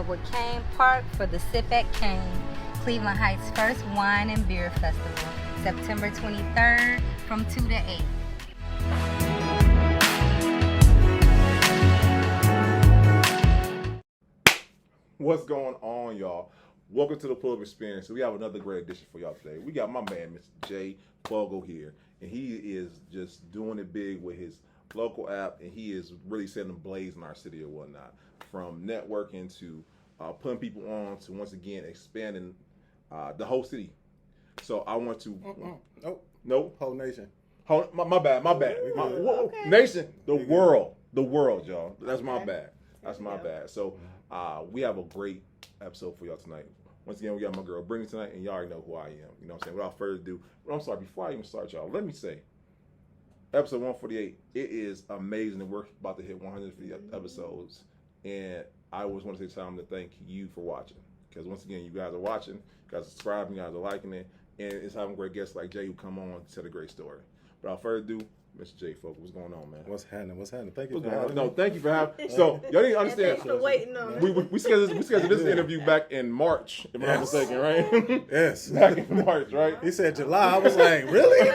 with Kane Park for the Sip at Kane, Cleveland Heights' first wine and beer festival, September 23rd from 2 to 8. What's going on, y'all? Welcome to the Pull-Up Experience. We have another great edition for y'all today. We got my man, Mr. Jay Fogel here, and he is just doing it big with his local app, and he is really setting a blaze in our city or whatnot. From networking to putting people on to, once again, expanding the whole city. So I want to... Nope. Whole nation. My bad. Okay. Nation, the world, y'all. That's my bad. That's my bad. So we have a great episode for y'all tonight. Once again, we got my girl Brittany tonight, and y'all already know who I am. You know what I'm saying? Without further ado, I'm sorry, before I even start, y'all, let me say, episode 148, it is amazing that we're about to hit 150 episodes, and I always want to take time to thank you for watching, because once again, you guys are watching, you guys are subscribing, you guys are liking it, and it's having great guests like Jay who come on to tell a great story. Without further ado, Mr. Jay Fogel, what's going on, man? What's happening? Thank you for having me. No, thank you for having. So y'all need to understand. Thanks for waiting on We scheduled this interview back in March, if I'm not mistaken, right? Yes. Back in March, right? He said July. I was like, really?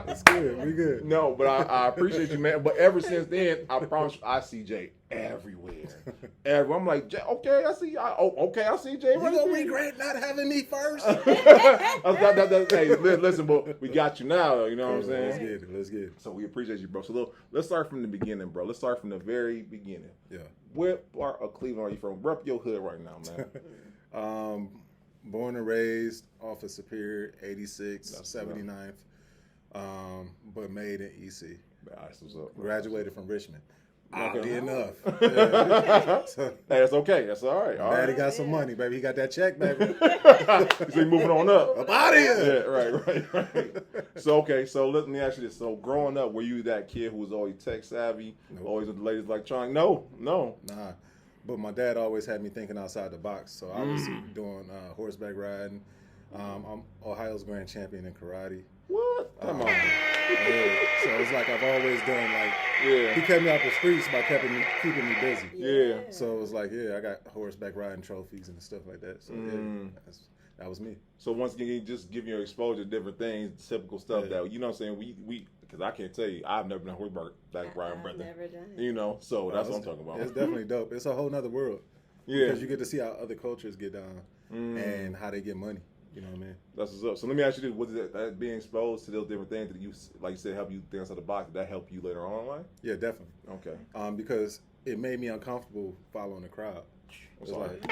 It's good. We good. No, but I appreciate you, man. But ever since then, I promise you, I see Jay everywhere. I'm like, Jay, okay, I see. I see Jay. You gonna regret not having me first? Hey, listen, but we got you now. You know what I'm saying? Let's get it. So we appreciate you, bro. So let's start from the beginning, bro. Let's start from the very beginning. Yeah. What part of Cleveland are you from? Rep your hood right now, man. Born and raised off of Superior, 86, That's 79th, but made in EC. That's what's up. Graduated from Richmond. Okay. Oddly enough. Yeah. So, Hey, that's okay. That's all right. All Daddy right. got some money, baby. He got that check, baby. So you moving on up. Up out of Yeah, here. right. So okay, so let me ask you this. So growing up, were you that kid who was always tech savvy, Nope. always with the latest electronic? No. Nah. But my dad always had me thinking outside the box. So I was doing horseback riding. I'm Ohio's grand champion in karate. What? Come on. Yeah. So it's like I've always done like, Yeah. he kept me out the streets by keeping me busy. Yeah. So it was like, I got horseback riding trophies and stuff like that. So that was me. So once again, you just giving your exposure to different things, typical stuff Yeah. that, you know what I'm saying, we because I can't tell you, I've never been a horseback riding, brother. Never done it. You know, so that's what I'm talking about. It's definitely dope. It's a whole nother world. Yeah. Because you get to see how other cultures get down and how they get money. You know what I mean? That's what's up. So let me ask you this: was that being exposed to those different things that you, like you said, help you think outside the box? Did that help you later on in life? Yeah, definitely. Okay. Because it made me uncomfortable following the crowd. It's Sorry. like,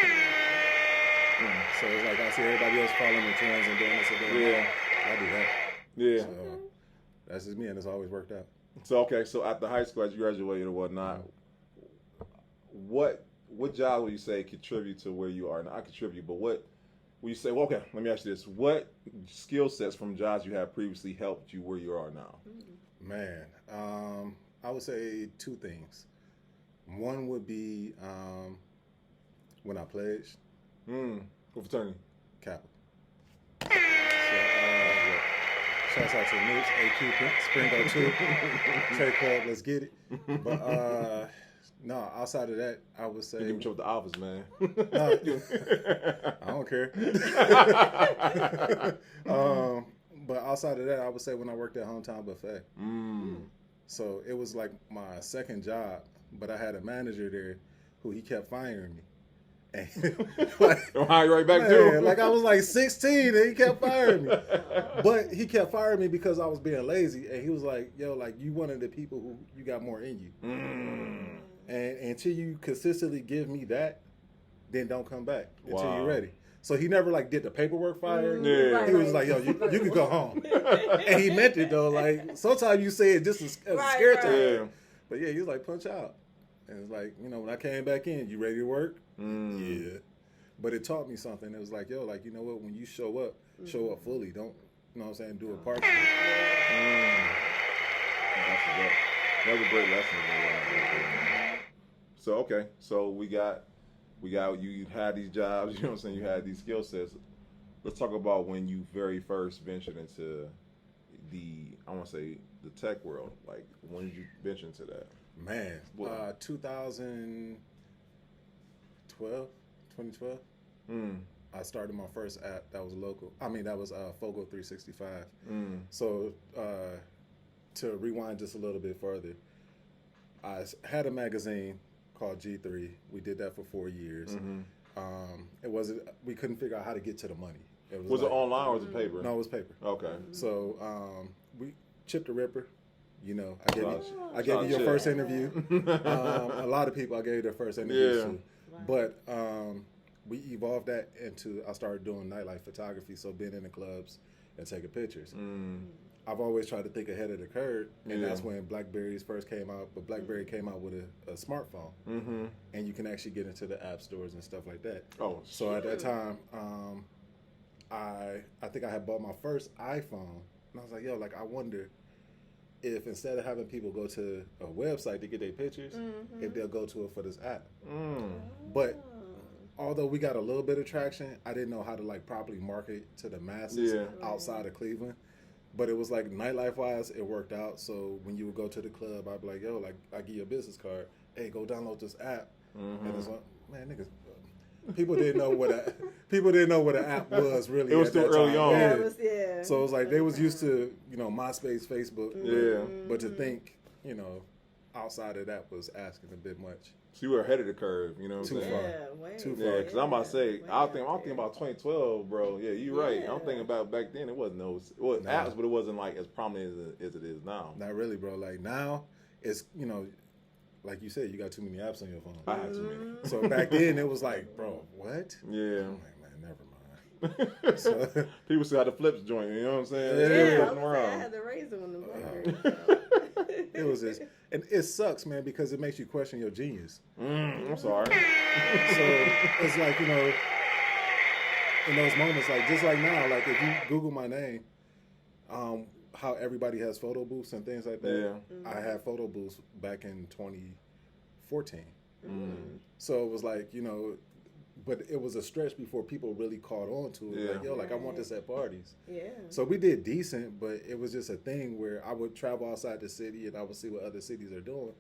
so it's like I see everybody else following the trends and doing this and doing that. I do that. Yeah. So that's just me, and it's always worked out. So okay, so after high school, as you graduated or whatnot, what job would you say contribute to where you are? Not contribute, but what would you say? Well, okay, let me ask you this: what skill sets from jobs you have previously helped you where you are now? Man, I would say two things. One would be when I pledged. What fraternity? Kappa. So, shouts out to Moops, AQ, Springo 2, Trade Club, let's get it. But no, outside of that, I would say. You give me trouble with the office, man. No, I don't care. But outside of that, I would say when I worked at Hometown Buffet. So it was like my second job, but I had a manager there who he kept firing me. And like, Don't hire you right back man, too. like I was like 16 and he kept firing me. But he kept firing me because I was being lazy. And he was like, yo, like you one of the people who you got more in you. And until you consistently give me that, then don't come back until you're ready. So he never like did the paperwork fire. Yeah. He was like, yo, you can go home. And he meant it though. Like sometimes you say it just as a scare tactic. Yeah. But yeah, he was like, punch out. And it's like, you know, when I came back in, you ready to work? Yeah. But it taught me something. It was like, yo, like, you know what? When you show up fully. Don't, you know what I'm saying, do a part. That was a great lesson. So, okay. So we got you had these jobs, you know what I'm saying? You had these skill sets. Let's talk about when you very first ventured into the tech world. Like, when did you venture into that? Man, 2000, 2012. I started my first app that was local. I mean, that was Fogle 365. So to rewind just a little bit further, I had a magazine called G3. We did that for 4 years. It wasn't. We couldn't figure out how to get to the money. Was it online or was it paper? No, it was paper. Okay. So we Chip the Ripper. You know, I gave you your first interview. A lot of people I gave their first interviews to. But we evolved that into, I started doing nightlife photography, so being in the clubs and taking pictures. I've always tried to think ahead of the curve, and that's when Blackberries first came out. But Blackberry came out with a smartphone, and you can actually get into the app stores and stuff like that. Oh, so at that time, I think I had bought my first iPhone, and I was like, yo, like I wonder if instead of having people go to a website to get their pictures, if they'll go to it for this app. But although we got a little bit of traction, I didn't know how to like properly market to the masses outside of Cleveland. But it was like nightlife wise, it worked out. So when you would go to the club, I'd be like, yo, like I give you a business card. Hey, go download this app. And it's like, man, niggas. People didn't know what an app was really. It was still early on. Yeah. So it was like they was used to, you know, MySpace, Facebook. But to think, you know, outside of that was asking a bit much. So you were ahead of the curve, you know what I'm saying? Too far. Yeah, because I'm about to say, I'm thinking about 2012, bro. Yeah, you're right. I'm thinking about back then, it wasn't apps, but it wasn't like as prominent as it is now. Not really, bro. Like now, it's, you know, like you said, you got too many apps on your phone. I had too many. So back then, it was like, bro, what? Yeah. I'm like, man, never mind. So, people still had the flips joint, you know what I'm saying? I had the razor on the burger. It was just, and it sucks, man, because it makes you question your genius. I'm sorry. So it's like, you know, in those moments, like just like now, like if you Google my name, how everybody has photo booths and things like that. I had photo booths back in 2014. So it was like, you know, but it was a stretch before people really caught on to it. Like, yo, like I want this at parties. So we did decent, but it was just a thing where I would travel outside the city and I would see what other cities are doing.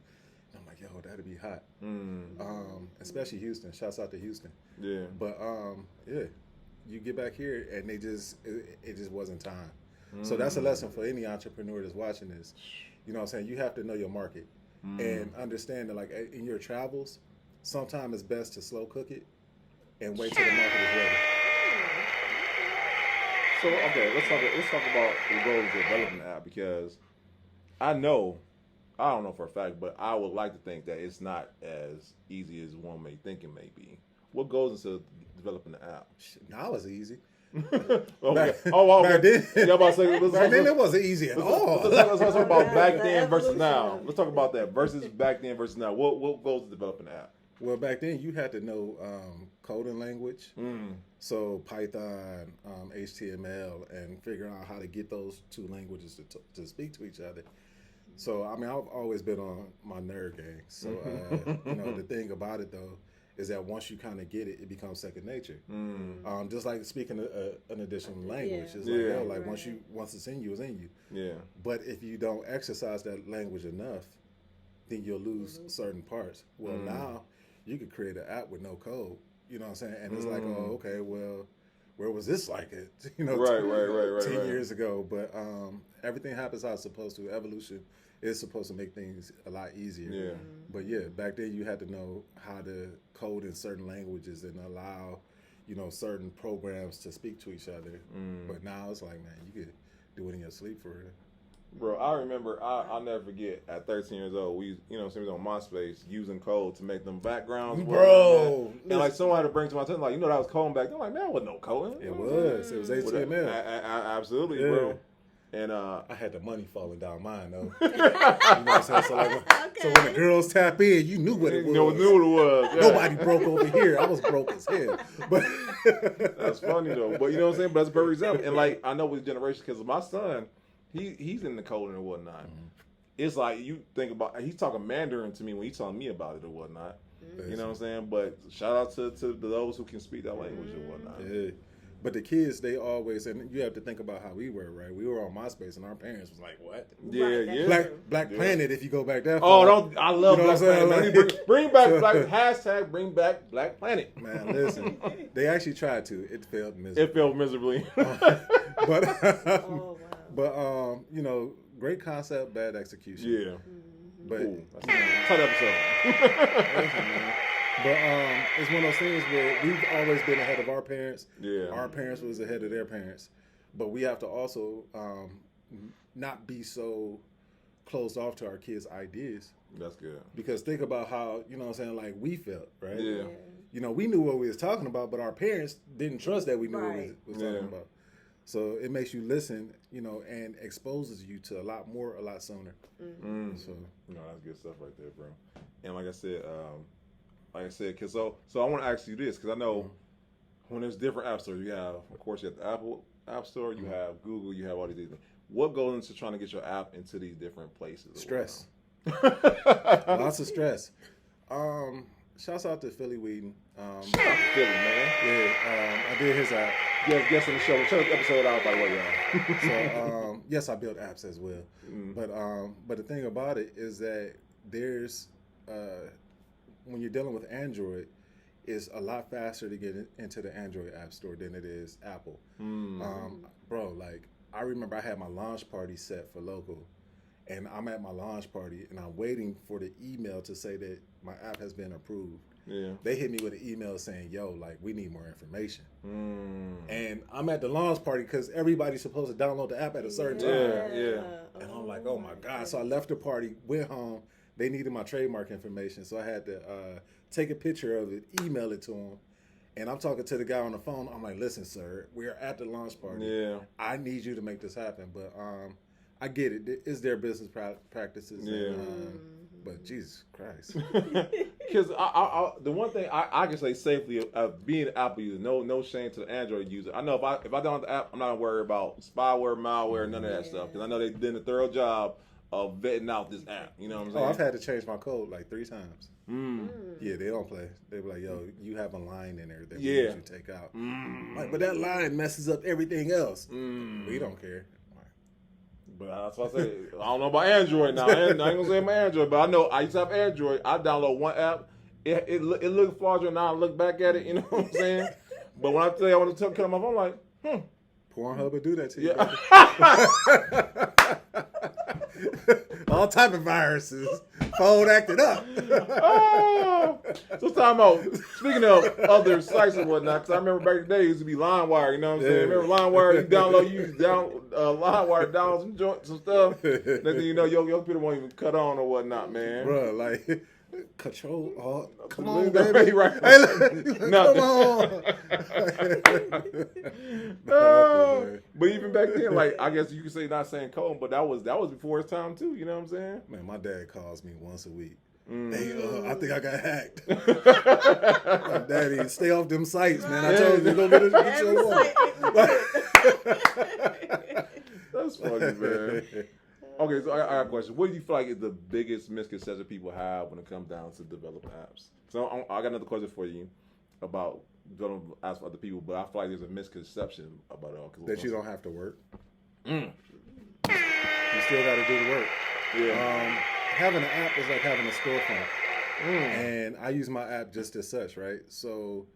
And I'm like, yo, that'd be hot. Especially Houston. Shouts out to Houston. But you get back here and it just wasn't time. So that's a lesson for any entrepreneur that's watching this. You know what I'm saying? You have to know your market and understand that, like, in your travels, sometimes it's best to slow cook it and wait till the market is ready. So, okay, let's talk about the goals of developing the app, because I don't know for a fact, but I would like to think that it's not as easy as one may think it may be. What goes into developing the app? Now it's easy. Okay. Back then, back then it wasn't easy at all. Let's talk about back then versus now. Let's talk about that versus back then versus now. What goes to developing the app? Well, back then you had to know coding language, so Python, HTML, and figuring out how to get those two languages to speak to each other. So I mean, I've always been on my nerd gang. So you know, the thing about it though is that once you kind of get it, it becomes second nature. Just like speaking an additional language, it's like, yo, like once it's in you, it's in you. But if you don't exercise that language enough, then you'll lose certain parts. Well, now you could create an app with no code. You know what I'm saying? And it's like, oh, okay, well, where was this like it? You know, right. 10 years ago. But everything happens how it's supposed to. Evolution is supposed to make things a lot easier. But yeah, back then you had to know how to code in certain languages and allow, you know, certain programs to speak to each other. But now it's like, man, you could do it in your sleep for real. Bro, I remember, I'll never forget, at 13 years old, we, you know, we was on MySpace using code to make them backgrounds. Bro. And like someone had to bring to my attention, like, you know, that was coding back then. I'm like, man, that wasn't no coding. It was HTML. Absolutely, bro. And I had the money falling down mine though. You know what I'm saying? So when the girls tap in, you knew what it was. Knew what it was. Yeah. Nobody broke over here. I was broke as hell. But that's funny though. But you know what I'm saying? But that's a perfect example. And like, I know with generation, because my son, he's in the coding and whatnot. It's like, you think about, he's talking Mandarin to me when he's telling me about it or whatnot. You know what I'm saying? But shout out to those who can speak that language or whatnot. Yeah. But the kids, they always, and you have to think about how we were, right? We were on MySpace, and our parents was like, "What? Black Planet?" If you go back that far. I love Black Planet. Man. Bring back so, bring back Black Planet. Man, listen, they actually tried to. It failed miserably. But you know, great concept, bad execution. Yeah. But cool. Cut episode. But it's one of those things where we've always been ahead of our parents. Yeah. Our parents was ahead of their parents. But we have to also not be so closed off to our kids' ideas. That's good. Because think about how, you know what I'm saying, like we felt, right? Yeah. You know, we knew what we was talking about, but our parents didn't trust that we knew what we was talking about. So it makes you listen, you know, and exposes you to a lot sooner. So, no, that's good stuff right there, bro. And like I said, cause so I want to ask you this, because I know when there's different app stores, you have the Apple App Store, you have Google, you have all these things. What goes into trying to get your app into these different places? Stress. Lots of stress. Shouts out to Philly Whedon. Shout out to Philly, man. Yeah, I did his app. Guest on the show. Check the episode out, by the way, y'all. So, yes, I build apps as well. But the thing about it is that there's when you're dealing with Android, it's a lot faster to get into the Android app store than it is Apple. Bro, like I remember I had my launch party set for LOKUL, and I'm at my launch party and I'm waiting for the email to say that my app has been approved. Yeah. They hit me with an email saying, "Yo, like we need more information." And I'm at the launch party because everybody's supposed to download the app at a certain time. Yeah. And I'm like, "Oh my God!" So I left the party, went home. They needed my trademark information, so I had to take a picture of it, email it to them. And I'm talking to the guy on the phone. I'm like, "Listen, sir, we're at the launch party. Yeah. I need you to make this happen." But I get it. It's their business practices. Yeah. But Jesus Christ. Because the one thing I can say safely of being an Apple user, no shame to the Android user. I know if I download the app, I'm not worried about spyware, malware, none of that stuff. Because I know they've done a thorough job of vetting out this app. You know what I'm saying? Oh, I've had to change my code like 3 times. Yeah, they don't play. They be like, "Yo, you have a line in there that we need you to take out." Like, but that line messes up everything else. We don't care. But that's what I say. I don't know about Android now. I ain't gonna say my Android, but I know I used to have Android. I download one app. It looked fraudulent. Now I look back at it. You know what I'm saying? But when I tell you I want to cut my phone, I'm like, Pornhub will do that to you. Yeah. All type of viruses. Phone acted up. So talking about, speaking of other sites and whatnot, because I remember back in the day it used to be LimeWire, you know what I'm saying? Remember LimeWire, LimeWire download some stuff. Next thing you know, your computer won't even cut on or whatnot, man. Bro, like, control, come on, baby. Right. Hey, come on. But even back then, like, I guess you could say not saying code, but that was before its time too, you know what I'm saying? Man, my dad calls me once a week. Hey, I think I got hacked. Like, Daddy, stay off them sites, man. I told you, go get your one. That's funny, man. Okay, so I got a question. What do you feel like is the biggest misconception people have when it comes down to developing apps? So I got another question for you about don't ask for other people, but I feel like there's a misconception about it all. That you don't have to work. You still got to do the work. Yeah. Having an app is like having a storefront. And I use my app just as such, right? So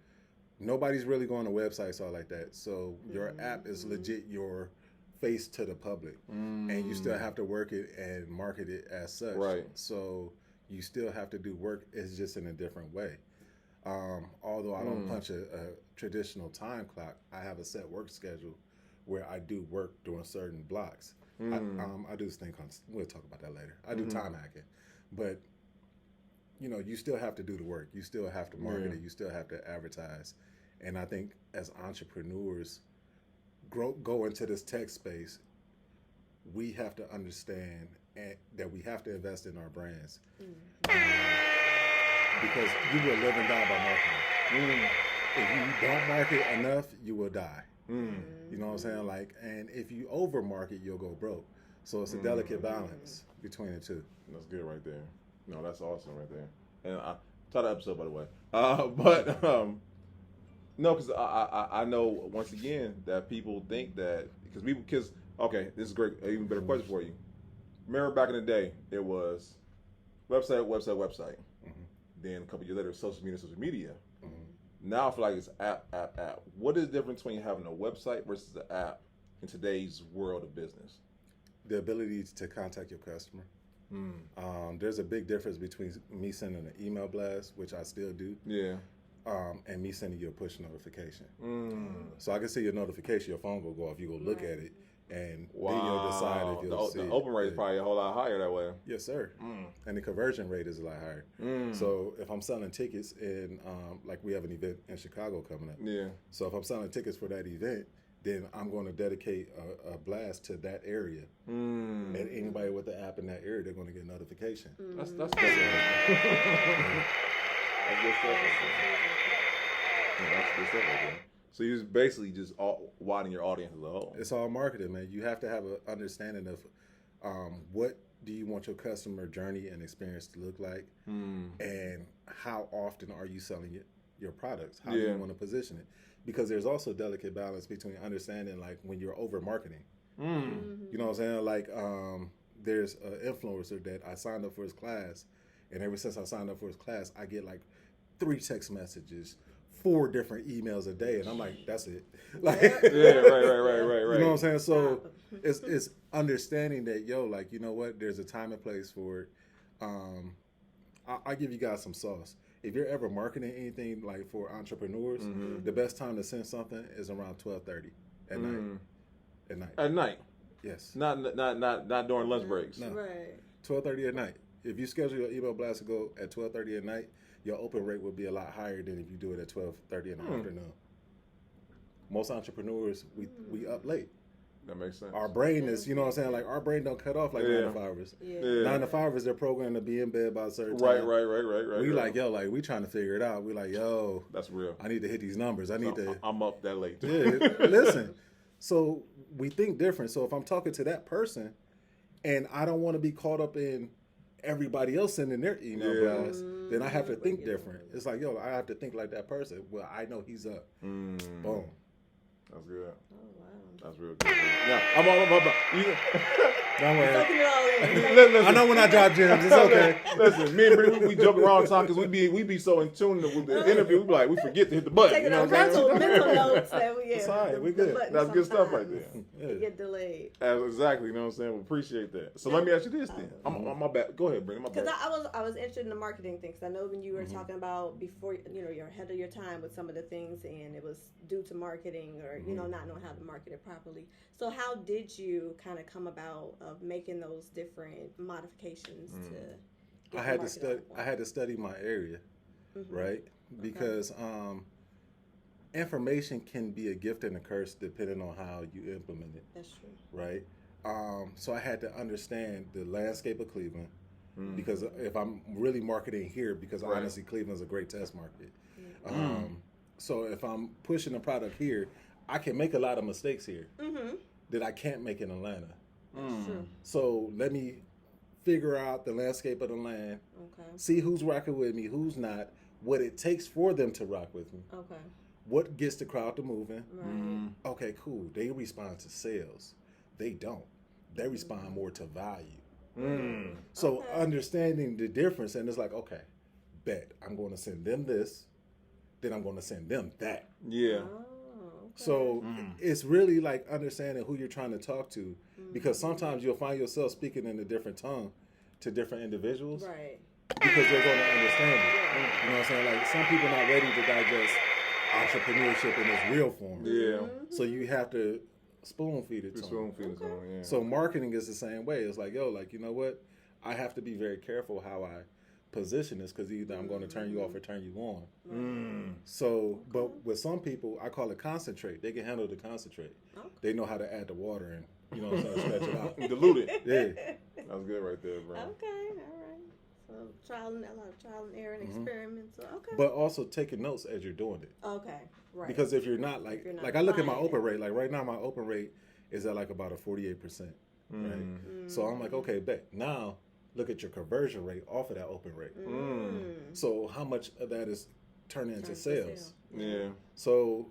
nobody's really going to websites all like that. So your app is legit your face to the public. And you still have to work it and market it as such. Right. So you still have to do work. It's just in a different way. Although I don't punch a traditional time clock, I have a set work schedule where I do work during certain blocks. I do this thing called, we'll talk about that later. I do time hacking. But, you know, you still have to do the work. You still have to market it. You still have to advertise. And I think as entrepreneurs go into this tech space, we have to understand that we have to invest in our brands. Because you will live and die by marketing. If you don't market enough, you will die. You know what I'm saying? Like, and if you over market, you'll go broke. So it's a delicate balance between the two. That's good right there. No, that's awesome right there. And I saw the episode, by the way. But No, because I know once again that people think that because okay, this is great. Even better question for you. Remember back in the day, it was website. Mm-hmm. Then a couple years later, social media. Mm-hmm. Now I feel like it's app. What is the difference between having a website versus an app in today's world of business? The ability to contact your customer. There's a big difference between me sending an email blast, which I still do. Yeah. And me sending you a push notification. So I can see your notification, your phone will go off, you go look at it, and then you'll decide if you'll see the open rate is probably a whole lot higher that way. Yes, sir. And the conversion rate is a lot higher. So if I'm selling tickets and like we have an event in Chicago coming up. Yeah. So if I'm selling tickets for that event, then I'm going to dedicate a blast to that area. And anybody with the app in that area, they're going to get a notification. That's good stuff. That's good stuff. That's good stuff right there. So you just basically just widen your audience as a whole. It's all marketing, man. You have to have an understanding of what do you want your customer journey and experience to look like, and how often are you selling your products? How do you want to position it? Because there's also a delicate balance between understanding like when you're over marketing. You know what I'm saying? Like there's an influencer that I signed up for his class, and ever since I signed up for his class, I get like 3 text messages, 4 different emails a day, and I'm like, that's it. Like, right. You know what I'm saying? So it's understanding that, like, you know what? There's a time and place for it. I'll give you guys some sauce. If you're ever marketing anything like for entrepreneurs, the best time to send something is around 12:30 at night. At night. Yes. Not during lunch breaks. No. Right. 12:30 at night. If you schedule your email blast to go at 12:30 at night, your open rate will be a lot higher than if you do it at 12:30 in the afternoon. Most entrepreneurs, we up late. That makes sense. Our brain is, you know what I'm saying? Like our brain don't cut off like 9 to 5ers. 9 to 5ers, they're programmed to be in bed by a certain time. Right. We like, like we trying to figure it out. We like, that's real. I need to hit these numbers. I'm up that late. Listen. So we think different. So if I'm talking to that person and I don't want to be caught up in everybody else sending their email blast, then I have to think different. It's like, I have to think like that person. Well, I know he's up. Boom. That's good. Oh, wow. That's real good. Yeah, I'm all about Don't worry. Listen, I know when I drop gems, it's okay. Listen, me and Brittany, we joke around time because we be so in tune with the interview. We like, we forget to hit the button. Taking mental notes that we It's all right. We good. That's good stuff right there. We get delayed. Exactly. You know what I'm saying? We appreciate that. So let me ask you this then. I'm on my back. Go ahead, Brittany. Because I was interested in the marketing thing. Because I know when you were talking about before, you're ahead of your time with some of the things, and it was due to marketing or not knowing how to market it properly. So how did you kind of come about of making those different modifications to? I had to study my area, right? Because information can be a gift and a curse depending on how you implement it. That's true. Right? So I had to understand the landscape of Cleveland, because if I'm really marketing here, because honestly, Cleveland's a great test market. So if I'm pushing a product here, I can make a lot of mistakes here that I can't make in Atlanta. That's true. So let me figure out the landscape of the land, see who's rocking with me, who's not, what it takes for them to rock with me, what gets the crowd to moving. Right. Okay, cool. They respond to sales. They don't. They respond more to value. So understanding the difference, and it's like, okay, bet I'm going to send them this, then I'm going to send them that. Yeah. So it's really like understanding who you're trying to talk to, because sometimes you'll find yourself speaking in a different tongue to different individuals, right? Because they're going to understand it. You know what I'm saying? Like some people are not ready to digest entrepreneurship in its real form. Yeah. So you have to spoon feed it to them. So marketing is the same way. It's like, like, you know what? I have to be very careful how I position this, because either I'm going to turn you off or turn you on. So, but with some people, I call it concentrate. They can handle the concentrate. They know how to add the water and, you know what I'm saying, stretch it out. Dilute it. Yeah. That's good right there, bro. Okay, all right. So a lot of trial and error and experiments. So, But also taking notes as you're doing it. Okay, right. Because if you're not like I look at my open rate, like right now my open rate is at like about a 48%. Right. So I'm like, okay, bet. Now look at your conversion rate off of that open rate. So how much of that is turn it into Turn to sales. sale. Yeah. So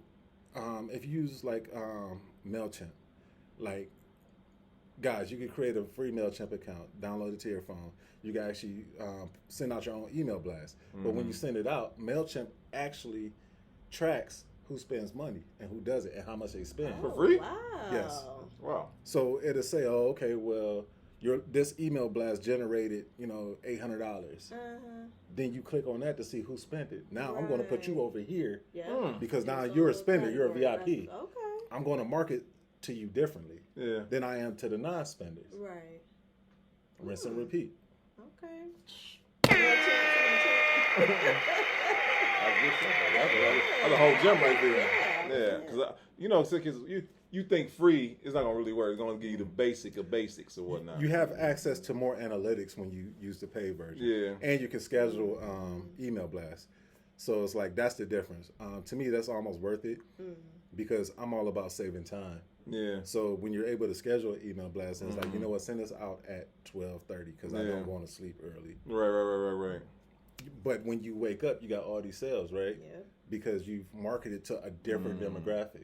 if you use like MailChimp, like guys, you can create a free MailChimp account, download it to your phone. You can actually send out your own email blast. But when you send it out, MailChimp actually tracks who spends money and who doesn't and how much they spend. For free? Wow. Yes. Wow. So it'll say, oh, okay, well, this email blast generated, $800. Then you click on that to see who spent it. Now I'm going to put you Right. over here Yeah. because now It's you're a all spender, you're a category. VIP. Okay. I'm going to market to you differently Yeah. than I am to the non-spenders. Right. Rinse and repeat. Okay. That's a whole gem right there. Yeah, because you think free is not gonna really work. It's gonna give you the basic of basics or whatnot. You have access to more analytics when you use the paid version. Yeah. And you can schedule email blasts. So it's like, that's the difference. To me, that's almost worth it because I'm all about saving time. Yeah. So when you're able to schedule an email blast, and it's like, you know what, send this out at 12:30 because I don't want to sleep early. Right. But when you wake up, you got all these sales, right? Yeah. Because you've marketed to a different demographic.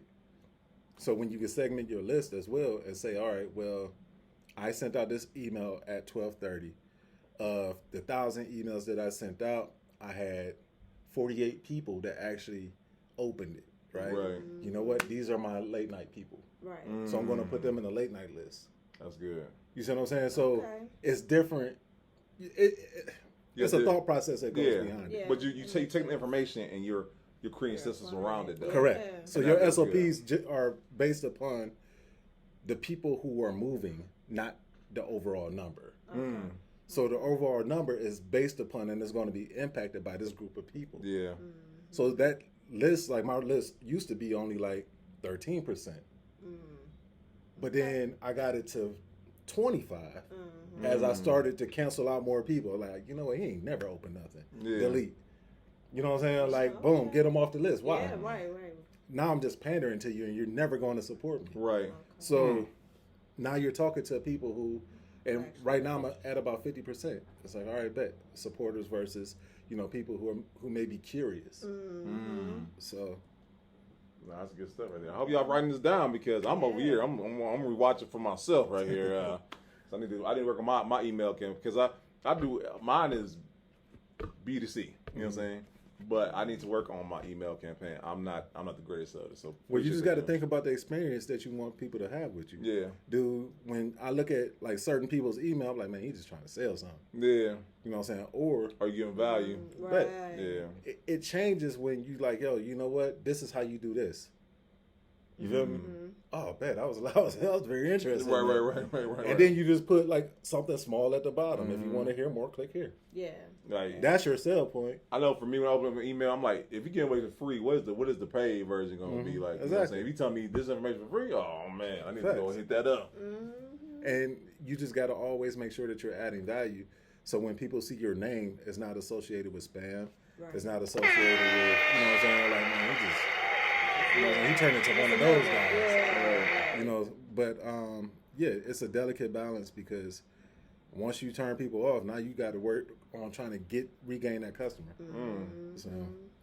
So when you can segment your list as well and say, all right, well, I sent out this email at 12:30. Of the 1,000 emails that I sent out, I had 48 people that actually opened it, right? Right. You know what? These are my late night people. Right. So I'm going to put them in the late night list. That's good. You see what I'm saying? So Okay. it's different. It's a thought process that goes behind it. Yeah. But you take the information and you're creating systems around it. Though. Correct. Yeah. So And your that's SOPs are based upon the people who are moving, not the overall number. So the overall number is based upon and is going to be impacted by this group of people. Yeah. So that list, like my list used to be only like 13%. But then I got it to 25 as I started to cancel out more people. Like, you know what, he ain't never opened nothing. Yeah. Delete. You know what I'm saying? Like, boom, get them off the list. Why? Yeah, right. Now I'm just pandering to you and you're never going to support me. Right. So now you're talking to people who, and right now I'm at about 50%. It's like, all right, bet supporters versus, people who may be curious. So No, that's good stuff right there. I hope y'all writing this down because I'm over here. I'm rewatching for myself right here. So I need to work on my email campaign because I do mine is B2C. You know what I'm saying? But I need to work on my email campaign. I'm not the greatest at it. So well, you just got to think about the experience that you want people to have with you. Yeah. Dude, when I look at like certain people's email, I'm like, man, he's just trying to sell something. Yeah. You know what I'm saying? Or Are you giving value? Right. Yeah. it changes when you like, yo, you know what? This is how you do this. You feel me? Oh, man, that was very interesting. Right. And then you just put like something small at the bottom. If you want to hear more, click here. Yeah. Like That's your sell point. I know for me when I open up an email, I'm like, if you get away for free, what is the paid version gonna be like? You know what I'm saying? If you tell me this information for free, oh man, I need to go and hit that up. And you just got to always make sure that you're adding value. So when people see your name, it's not associated with spam. Right. It's not associated with, you know what I'm saying? Like, man, he turned into one of those guys. Yeah. You know, but yeah, it's a delicate balance because once you turn people off, now you got to work on trying to regain that customer. So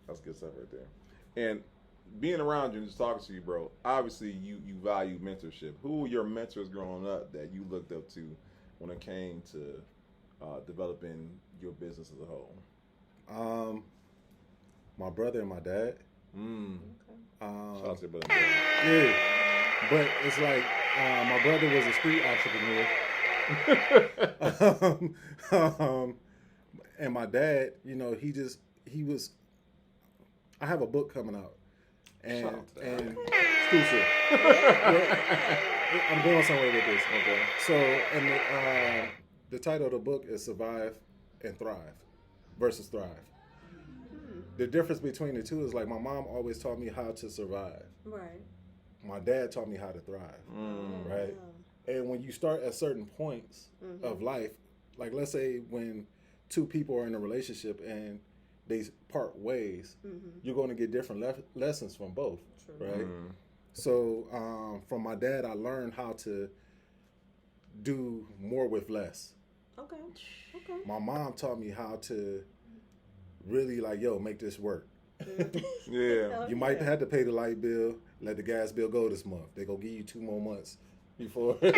That's good stuff right there. And being around you and just talking to you, bro, obviously you value mentorship. Who were your mentors growing up that you looked up to when it came to developing your business as a whole? My brother and my dad. Shout out to your brother. Yeah, but it's like my brother was a street entrepreneur. And my dad, you know, he was. I have a book coming out, and exclusive. I'm going somewhere with this. Okay. So, and the title of the book is "Survive and Thrive" versus "Thrive." The difference between the two is like my mom always taught me how to survive. Right. My dad taught me how to thrive. Right. And when you start at certain points of life, like let's say when two people are in a relationship and they part ways, you're going to get different lessons from both. True. Right. So from my dad, I learned how to do more with less. Okay. My mom taught me how to really like, make this work. Yeah. You might have to pay the light bill, let the gas bill go this month. They're going to give you 2 more months before. The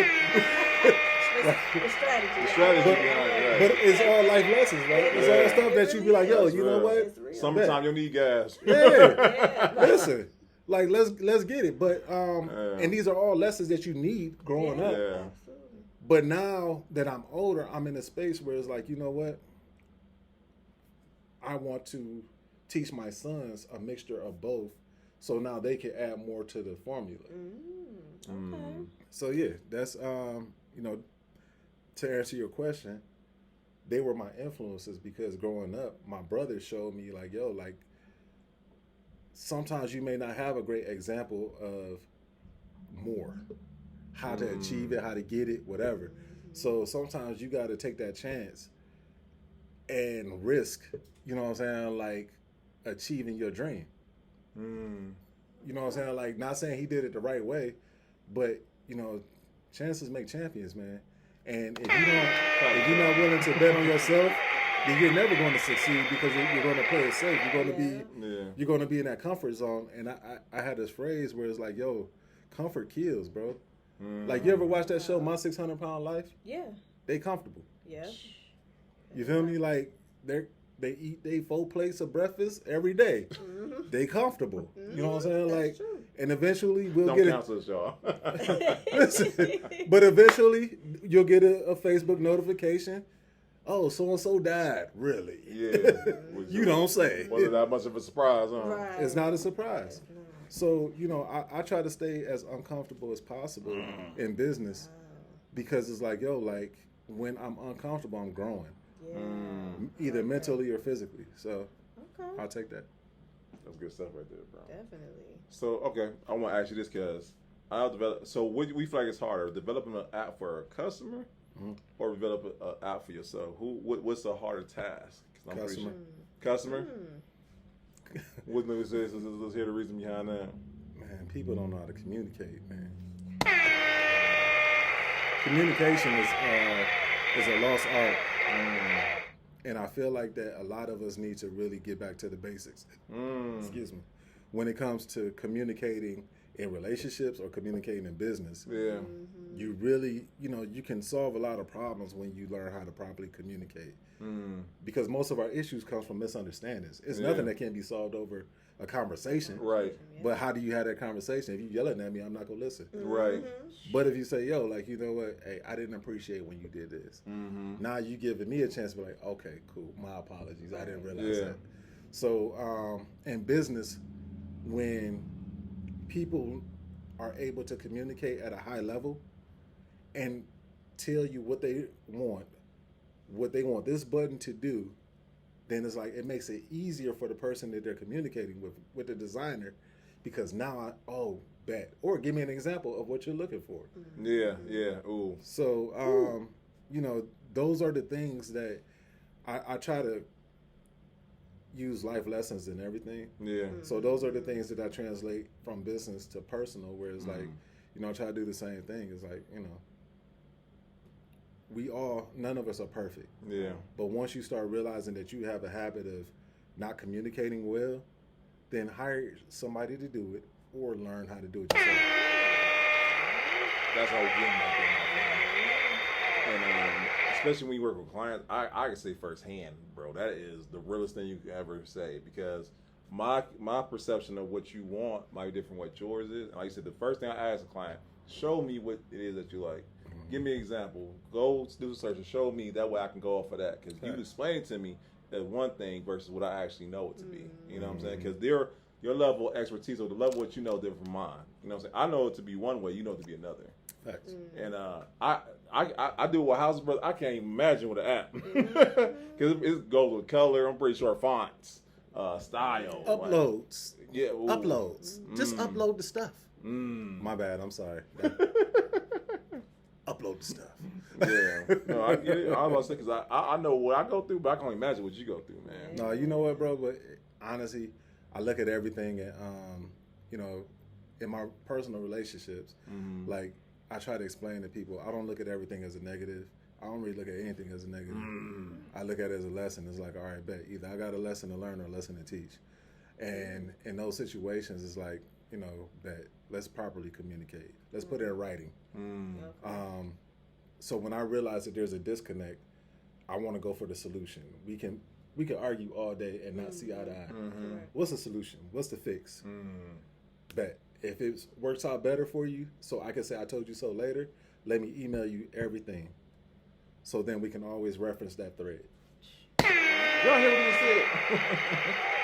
strategy. The strategy But- behind it, right. But it's all life lessons, right? It's all stuff that you be like, yo, That's you know real. what? It's real. Summertime, you'll need gas. Yeah. Listen, like let's get it. But and these are all lessons that you need growing up. Yeah. Absolutely. But now that I'm older, I'm in a space where it's like, you know what? I want to teach my sons a mixture of both, so now they can add more to the formula. Okay. So yeah, that's you know, to answer your question, they were my influences because growing up, my brother showed me like, yo, like sometimes you may not have a great example of more, how to achieve it, how to get it, whatever. So sometimes you got to take that chance and risk, you know what I'm saying, like achieving your dream. You know what I'm saying? Like, not saying he did it the right way, but you know, chances make champions, man. And if you're not willing to bet on yourself, then you're never going to succeed because you're going to play it safe. You're going to be in that comfort zone. And I had this phrase where it's like, yo, comfort kills, bro. Like, you ever watch that show, My 600 Pound Life? Yeah. They comfortable. Yeah. You feel me? Like, they eat 4 plates of breakfast every day. They comfortable. You know what I'm saying? That's Like, true. and eventually we'll Don't get counsel us, y'all. Listen, but eventually you'll get a Facebook notification. Oh, so and so died. Really? Yeah. You don't say. Wasn't that much of a surprise, huh? Right. It's not a surprise. So, you know, I try to stay as uncomfortable as possible in business because it's like, yo, like when I'm uncomfortable, I'm growing, Yeah. either mentally or physically. So Okay. I'll take that. That's good stuff right there, bro. Definitely. So, okay, I want to ask you this because I'll develop. So, what we feel like it's harder, developing an app for a customer or develop an app for yourself? What's the harder task? 'Cause I'm pretty Customer. sure- Customer? Let's hear the reason behind that. Man, people don't know how to communicate, man. Communication is a lost art. And I feel like that a lot of us need to really get back to the basics. Excuse me. When it comes to communicating in relationships or communicating in business, Yeah. you really, you know, you can solve a lot of problems when you learn how to properly communicate. Because most of our issues comes from misunderstandings. It's nothing that can be solved over a conversation. Right. But how do you have that conversation? If you yelling at me, I'm not gonna listen. Right. But if you say, yo, like, you know what, hey, I didn't appreciate when you did this. Now you giving me a chance to be like, okay, cool, my apologies. I didn't realize that. So in business, when people are able to communicate at a high level and tell you what they want this button to do, then it's like it makes it easier for the person that they're communicating with the designer, because now bet, or give me an example of what you're looking for. Yeah. Yeah. Ooh. So you know, those are the things that I try to use life lessons in everything. Yeah. So those are the things that I translate from business to personal, where it's like, you know, I try to do the same thing. It's like, you know, none of us are perfect. Yeah. But once you start realizing that you have a habit of not communicating well, then hire somebody to do it or learn how to do it yourself. That's how we get right there, my friend. And especially when you work with clients, I can say firsthand, bro, that is the realest thing you could ever say, because my perception of what you want might be different from what yours is. And like you said, the first thing I ask a client, show me what it is that you like. Give me an example. Go do the search and show me. That way I can go off of that. Because you explain it to me as one thing versus what I actually know it to be. You know what I'm saying? Because your level of expertise or the level of what you know different from mine. You know what I'm saying? I know it to be one way. You know it to be another. Facts. And I do with houses, brother. I can't even imagine with an app. Because it goes with color. I'm pretty sure fonts, style. Uploads. Like, yeah. Ooh. Uploads. Just upload the stuff. My bad. I'm sorry. Upload the stuff. Yeah. No, I get it. I was about to say, because I know what I go through, but I can only imagine what you go through, man. No, you know what, bro? But honestly, I look at everything and, you know, in my personal relationships, like, I try to explain to people, I don't look at everything as a negative. I don't really look at anything as a negative. I look at it as a lesson. It's like, all right, bet. Either I got a lesson to learn or a lesson to teach. And in those situations, it's like, you know, that let's properly communicate. Let's put it in writing. Okay. So when I realize that there's a disconnect, I want to go for the solution. We can argue all day and not see eye to eye. Correct. What's the solution? What's the fix? Bet if it works out better for you, so I can say I told you so later, let me email you everything. So then we can always reference that thread. Y'all hear what he said?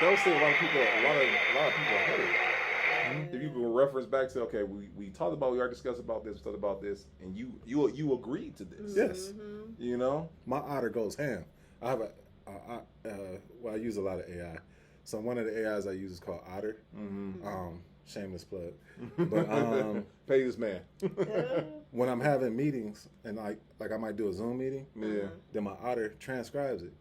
That was saying a lot of people heard. If you can reference back to, okay, we talked about, we already discussed about this, we talked about this, and you agreed to this. Yes. You know? My otter goes ham. I have I use a lot of AI. So one of the AIs I use is called Otter. Shameless plug. But pay this man. when I'm having meetings and like I might do a Zoom meeting, then my Otter transcribes it.